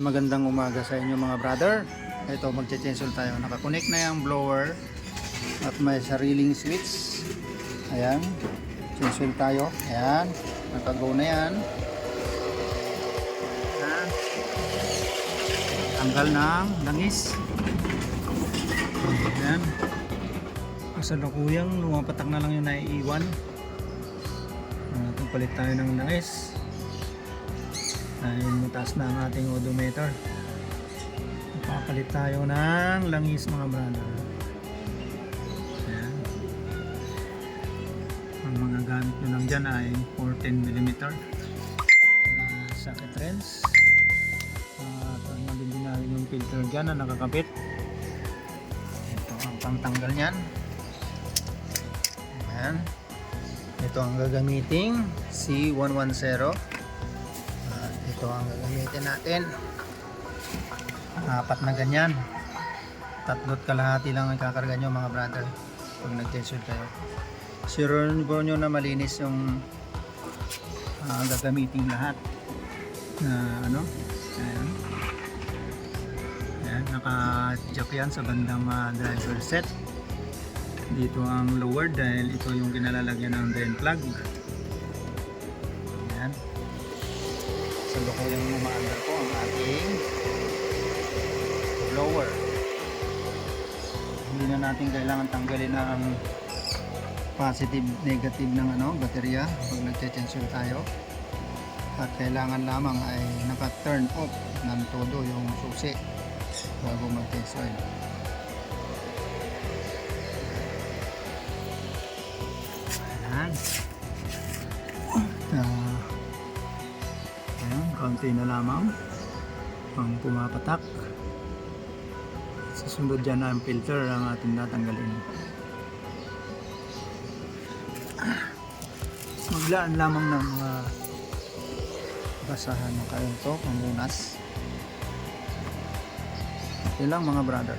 Magandang umaga sa inyo mga brother. Ito magche-change oil tayo. Nakakonect na yung blower at may sariling switch. Ayan. Change oil tayo. Ayan. Nakago na yan. Ayan. Tanggal ng langis. Ayan. Kasalukuyang lumapatak na lang yung naiiwan. Palit tayo ng langis. Dahil mataas na ang ating odometer. Papalit tayo ng langis mga brother. Ayan. Ang mga gamit nyo lang dyan ay 14mm socket wrench. At magindi natin yung filter dyan na nakakabit. Ito ang pangtanggal nyan. Ayan. Ito ang gagamiting C110. Ito ang gagamitin natin. 4 na ganyan. 3 kalahati lang ang kakarga nyo mga brother pag nag-test kayo. Sure nyo na malinis yung gagamitin lahat na ano. Ayan. Ayan, naka-jack yan sa bandang driver set. Dito ang lower dahil ito yung kinalalagyan ng drain plug. Ayan. Sa lukuyang umaandar ko ang ating blower. Hindi na natin kailangan tanggalin ang positive negative ng baterya pag nagche-change oil tayo. At kailangan lamang ay naka-turn off ng todo yung susi bago mag-change oil. Ayan. Ayan, kaunti na lamang pang pumapatak. Susunod dyan na ang filter ang ating tatanggalin. Maglaan lamang ng mga basahan ng kayo ito, pamunas. Ito lang mga brother.